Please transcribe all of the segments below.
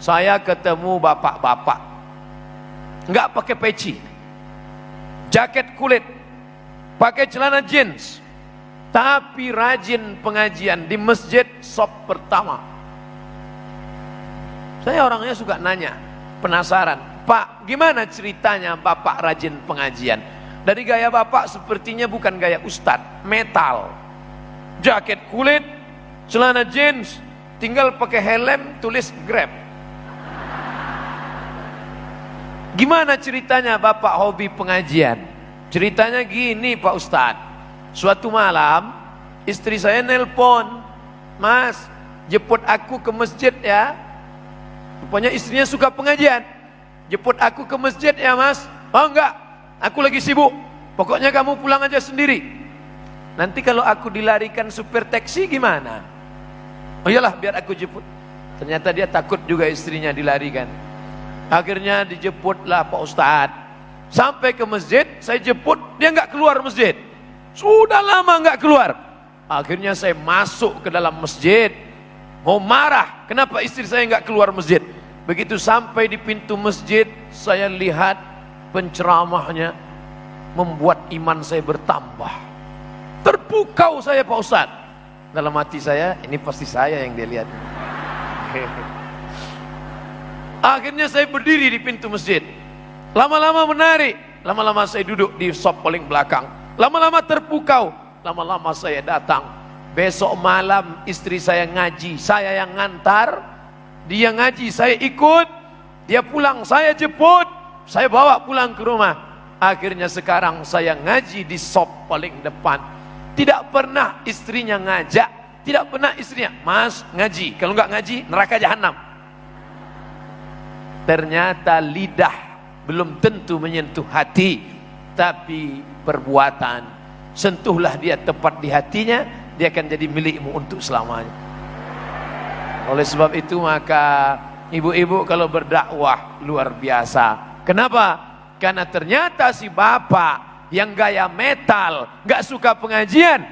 saya ketemu bapak-bapak nggak pakai peci, jaket kulit, pakai celana jeans, tapi rajin pengajian di masjid sop pertama. Saya orangnya suka nanya, penasaran, Pak, gimana ceritanya bapak rajin pengajian? Dari gaya bapak sepertinya bukan gaya ustadz, metal, jaket kulit, celana jeans, tinggal pakai helm tulis Grab. Gimana ceritanya bapak hobi pengajian? Ceritanya gini Pak Ustadz, suatu malam istri saya nelpon, Mas jemput aku ke masjid ya. Rupanya istrinya suka pengajian. Jemput aku ke masjid ya Mas. Oh enggak, aku lagi sibuk, pokoknya kamu pulang aja sendiri. Nanti kalau aku dilarikan supir taksi gimana? Oh iyalah biar aku jemput. Ternyata dia takut juga istrinya dilarikan. Akhirnya dijemputlah Pak Ustadz. Sampai ke masjid, saya jemput, dia nggak keluar masjid. Sudah lama nggak keluar. Akhirnya saya masuk ke dalam masjid, mau marah, kenapa istri saya nggak keluar masjid? Begitu sampai di pintu masjid, saya lihat penceramahnya membuat iman saya bertambah. Terpukau saya Pak Ustadz. Dalam hati saya, ini pasti saya yang dia lihat. Akhirnya saya berdiri di pintu masjid. Lama-lama menarik, lama-lama saya duduk di sop paling belakang. Lama-lama terpukau, lama-lama saya datang. Besok malam istri saya ngaji, saya yang ngantar. Dia ngaji, saya ikut. Dia pulang, saya jemput. Saya bawa pulang ke rumah. Akhirnya sekarang saya ngaji di sop paling depan. Tidak pernah istrinya ngajak, tidak pernah istrinya, Mas ngaji, kalau nggak ngaji neraka jahanam. Ternyata lidah belum tentu menyentuh hati, tapi perbuatan. Sentuhlah dia tepat di hatinya, dia akan jadi milikmu untuk selamanya. Oleh sebab itu maka ibu-ibu kalau berdakwah luar biasa. Kenapa? Karena ternyata si bapak yang gaya metal, gak suka pengajian,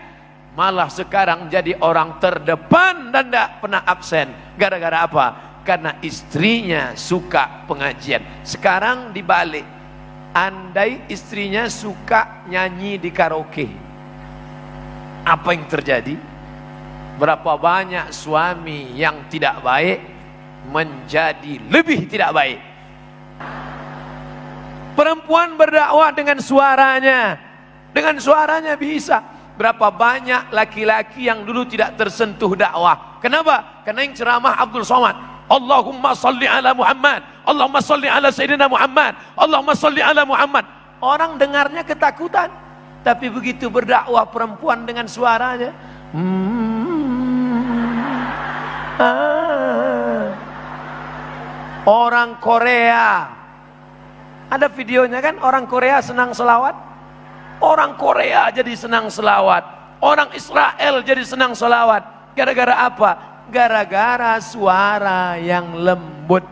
malah sekarang jadi orang terdepan dan gak pernah absen. Gara-gara apa? Karena istrinya suka pengajian. Sekarang dibalik, andai istrinya suka nyanyi di karaoke, apa yang terjadi? Berapa banyak suami yang tidak baik menjadi lebih tidak baik. Perempuan berdakwah dengan suaranya bisa. Berapa banyak laki-laki yang dulu tidak tersentuh dakwah. Kenapa? Karena yang ceramah Abdul Somad, Allahumma salli ala Muhammad, Allahumma salli ala Sayyidina Muhammad, Allahumma salli ala Muhammad. Orang dengarnya ketakutan. Tapi begitu berdakwah perempuan dengan suaranya, orang Korea, ada videonya kan, orang Korea senang selawat. Orang Korea jadi senang selawat, orang Israel jadi senang selawat. Gara-gara apa? Gara-gara suara yang lembut.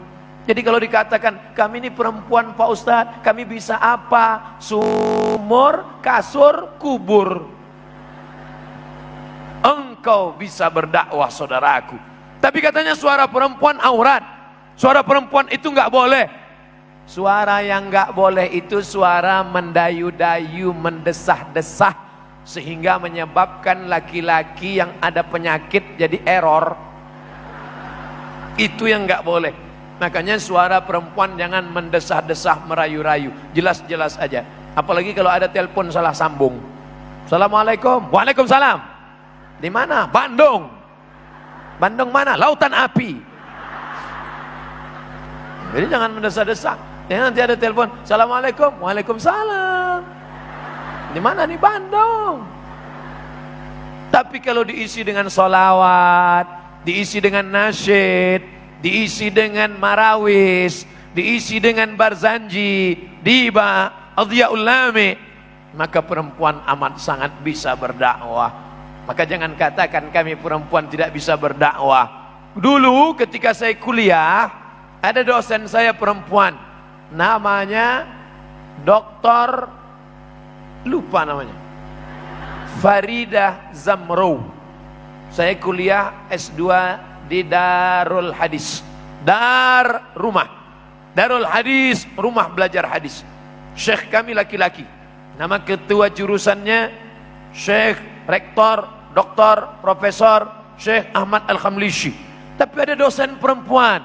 Jadi kalau dikatakan kami ini perempuan Pak Ustadz, kami bisa apa? Sumur, kasur, kubur. Engkau bisa berdakwah saudaraku. Tapi katanya suara perempuan aurat, suara perempuan itu nggak boleh. Suara yang nggak boleh itu suara mendayu-dayu, mendesah-desah, sehingga menyebabkan laki-laki yang ada penyakit jadi error. Itu yang nggak boleh. Makanya suara perempuan jangan mendesah-desah, merayu-rayu, jelas-jelas aja. Apalagi kalau ada telepon salah sambung. Assalamualaikum, waalaikumsalam. Di mana? Bandung. Bandung mana? Lautan api. Jadi jangan mendesah-desah. Ya, nanti ada telepon, Assalamualaikum, waalaikumsalam. Di mana nih? Bandung. Tapi kalau diisi dengan sholawat, diisi dengan nasyid, diisi dengan marawis, diisi dengan barzanji, diba, adhiyaul lami, maka perempuan amat sangat bisa berdakwah. Maka jangan katakan kami perempuan tidak bisa berdakwah. Dulu ketika saya kuliah, ada dosen saya perempuan, namanya Doktor, lupa namanya, Faridah Zamrow. Saya kuliah S2 di Darul Hadis. Dar rumah, Darul Hadis, rumah belajar hadis. Syekh kami laki-laki, nama ketua jurusannya Syekh Rektor Dr. Profesor Syekh Ahmad Al-Khamlishi. Tapi ada dosen perempuan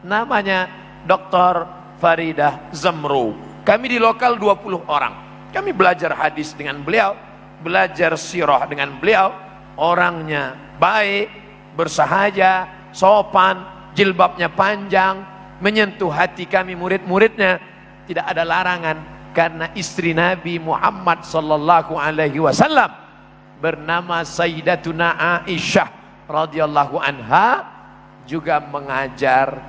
namanya Dr. Faridah Zamro. Kami di lokal 20 orang. Kami belajar hadis dengan beliau, belajar sirah dengan beliau. Orangnya baik, bersahaja, sopan, jilbabnya panjang, menyentuh hati kami murid-muridnya. Tidak ada larangan karena istri Nabi Muhammad sallallahu alaihi wasallam bernama Sayyidatuna Aisyah radhiyallahu anha juga mengajar.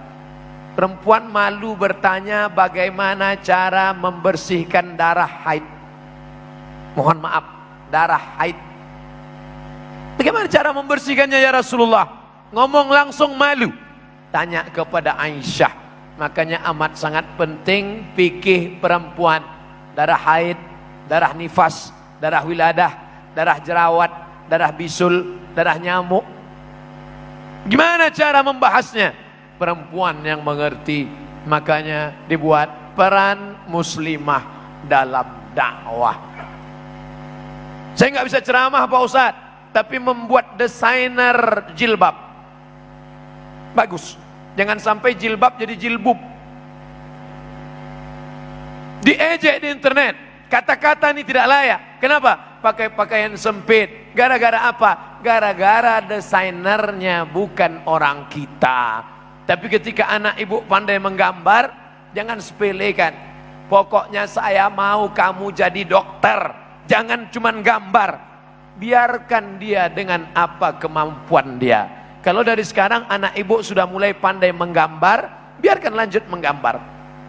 Perempuan malu bertanya bagaimana cara membersihkan darah haid. Mohon maaf, darah haid. Bagaimana cara membersihkannya ya Rasulullah? Ngomong langsung malu. Tanya kepada Aisyah. Makanya amat sangat penting fikih perempuan. Darah haid, darah nifas, darah wiladah, darah jerawat, darah bisul, darah nyamuk. Gimana cara membahasnya? Perempuan yang mengerti. Makanya dibuat peran muslimah dalam dakwah. Saya nggak bisa ceramah Pak Ustadz, tapi membuat desainer jilbab bagus. Jangan sampai jilbab jadi jilbub. Diejek di internet, kata-kata ini tidak layak. Kenapa? Pakai pakaian sempit. Gara-gara apa? Gara-gara desainernya bukan orang kita. Tapi ketika anak ibu pandai menggambar, jangan sepelekan. Pokoknya saya mau kamu jadi dokter. Jangan cuman gambar. Biarkan dia dengan apa kemampuan dia. Kalau dari sekarang anak ibu sudah mulai pandai menggambar, biarkan lanjut menggambar.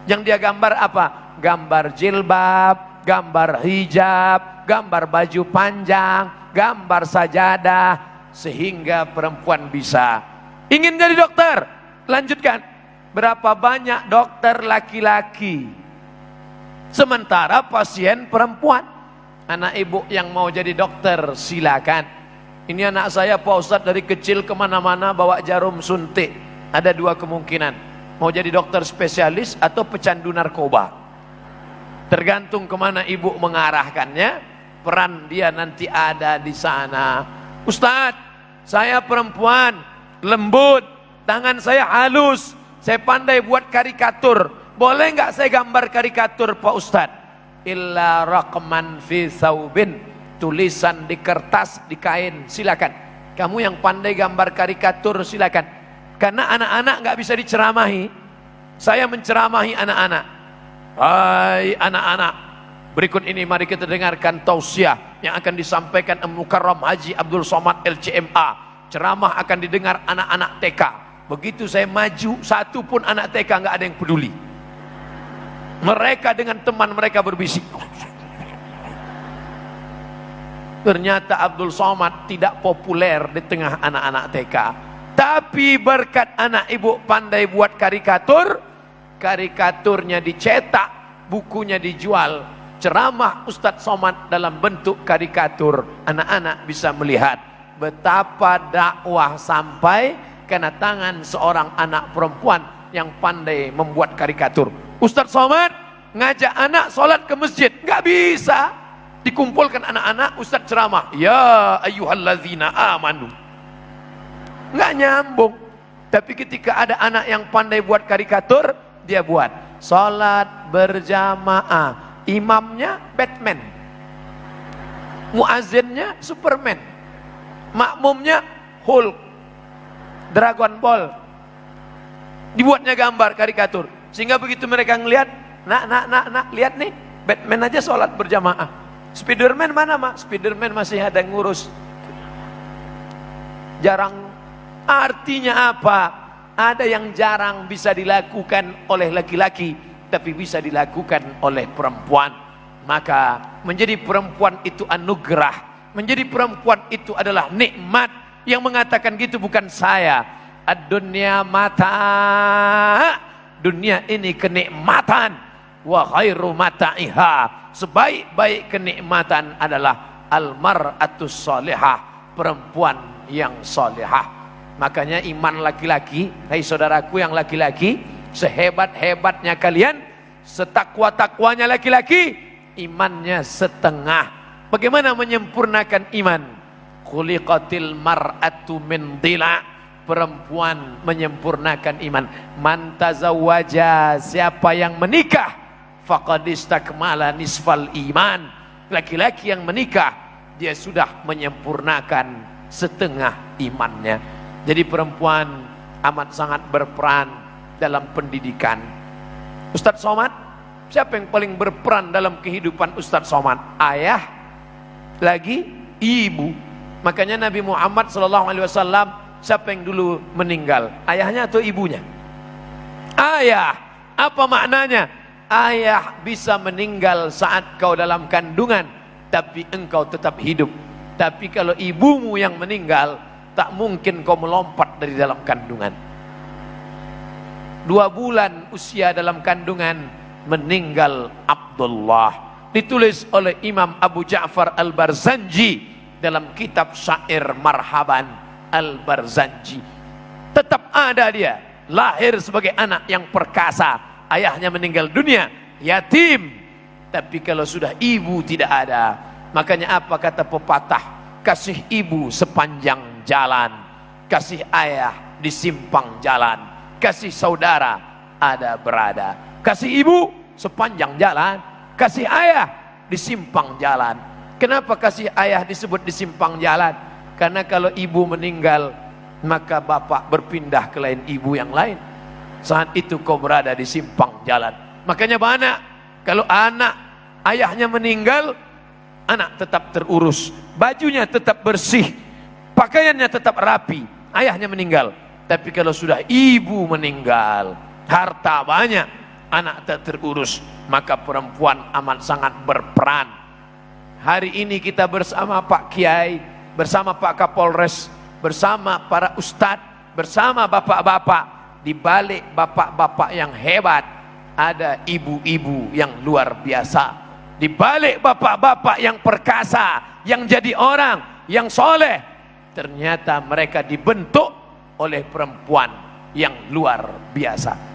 Yang dia gambar apa? Gambar jilbab, gambar hijab, gambar baju panjang, gambar sajadah, sehingga perempuan bisa. Ingin jadi dokter? Lanjutkan. Berapa banyak dokter laki-laki, sementara pasien perempuan. Anak ibu yang mau jadi dokter silakan. Ini anak saya Pak Ustadz dari kecil kemana-mana bawa jarum suntik. Ada dua kemungkinan, mau jadi dokter spesialis atau pecandu narkoba. Tergantung kemana ibu mengarahkannya, peran dia nanti ada di sana. Ustadz, saya perempuan, lembut, tangan saya halus, saya pandai buat karikatur. Boleh nggak saya gambar karikatur Pak Ustadz? Illa raqman fi thawbin, tulisan di kertas, di kain, silakan. Kamu yang pandai gambar karikatur silakan. Karena anak-anak nggak bisa diceramahi. Saya menceramahi anak-anak. Hai anak-anak, berikut ini mari kita dengarkan tausiah yang akan disampaikan Mukarram Haji Abdul Somad LCMA. Ceramah akan didengar anak-anak TK. Begitu saya maju, satu pun anak TK nggak ada yang peduli. Mereka dengan teman mereka berbisik. Ternyata Abdul Somad tidak populer di tengah anak-anak TK. Tapi berkat anak ibu pandai buat karikatur, karikaturnya dicetak, bukunya dijual. Ceramah Ustadz Somad dalam bentuk karikatur. Anak-anak bisa melihat betapa dakwah sampai kena tangan seorang anak perempuan yang pandai membuat karikatur. Ustadz Somad ngajak anak sholat ke masjid, nggak bisa. Dikumpulkan anak-anak, Ustadz ceramah, ya ayyuhalladzina amanu, nggak nyambung. Tapi ketika ada anak yang pandai buat karikatur, dia buat sholat berjamaah, imamnya Batman, muazzinnya Superman, makmumnya Hulk, Dragon Ball. Dibuatnya gambar karikatur, sehingga begitu mereka ngelihat, nak, lihat nih, Batman aja sholat berjamaah. Spiderman mana mak? Spiderman masih ada ngurus. Jarang. Artinya apa? Ada yang jarang bisa dilakukan oleh laki-laki, tapi bisa dilakukan oleh perempuan. Maka menjadi perempuan itu anugerah. Menjadi perempuan itu adalah nikmat. Yang mengatakan gitu bukan saya. Ad-dunya mata. Dunia ini kenikmatan. Wa khairu mata'iha. Sebaik-baik kenikmatan adalah almar'atus salihah, perempuan yang salihah. Makanya iman laki-laki, hai saudaraku yang laki-laki, sehebat-hebatnya kalian, setakwa-takwanya laki-laki, imannya setengah. Bagaimana menyempurnakan iman? Khuliqatil mar'atu min dhila. Perempuan menyempurnakan iman. Man tazawwaja, siapa yang menikah, faqad istakmala nisfal iman. Laki-laki yang menikah, dia sudah menyempurnakan setengah imannya. Jadi perempuan amat sangat berperan dalam pendidikan. Ustadz Somad, siapa yang paling berperan dalam kehidupan Ustadz Somad? Ayah, lagi ibu. Makanya Nabi Muhammad SAW, siapa yang dulu meninggal? Ayahnya atau ibunya? Ayah. Apa maknanya? Ayah bisa meninggal saat kau dalam kandungan, tapi engkau tetap hidup. Tapi kalau ibumu yang meninggal, tak mungkin kau melompat dari dalam kandungan. 2 bulan usia dalam kandungan, meninggal Abdullah. Ditulis oleh Imam Abu Ja'far Al-Barzanji dalam kitab Syair Marhaban Al-Barzanji. Tetap ada dia, lahir sebagai anak yang perkasa, ayahnya meninggal dunia, yatim. Tapi kalau sudah ibu tidak ada, makanya apa kata pepatah? Kasih ibu sepanjang jalan, kasih ayah di simpang jalan, kasih saudara ada berada. Kasih ibu sepanjang jalan, kasih ayah di simpang jalan. Kenapa kasih ayah disebut di simpang jalan? Karena kalau ibu meninggal, maka bapak berpindah ke lain ibu yang lain. Saat itu kau berada di simpang jalan. Makanya banyak, kalau anak ayahnya meninggal, anak tetap terurus, bajunya tetap bersih, pakaiannya tetap rapi, ayahnya meninggal. Tapi kalau sudah ibu meninggal, harta banyak, anak tak terurus, maka perempuan amat sangat berperan. Hari ini kita bersama Pak Kiai, bersama Pak Kapolres, bersama para ustadz, bersama bapak-bapak. Di balik bapak-bapak yang hebat, ada ibu-ibu yang luar biasa. Di balik bapak-bapak yang perkasa, yang jadi orang, yang soleh, ternyata mereka dibentuk oleh perempuan yang luar biasa.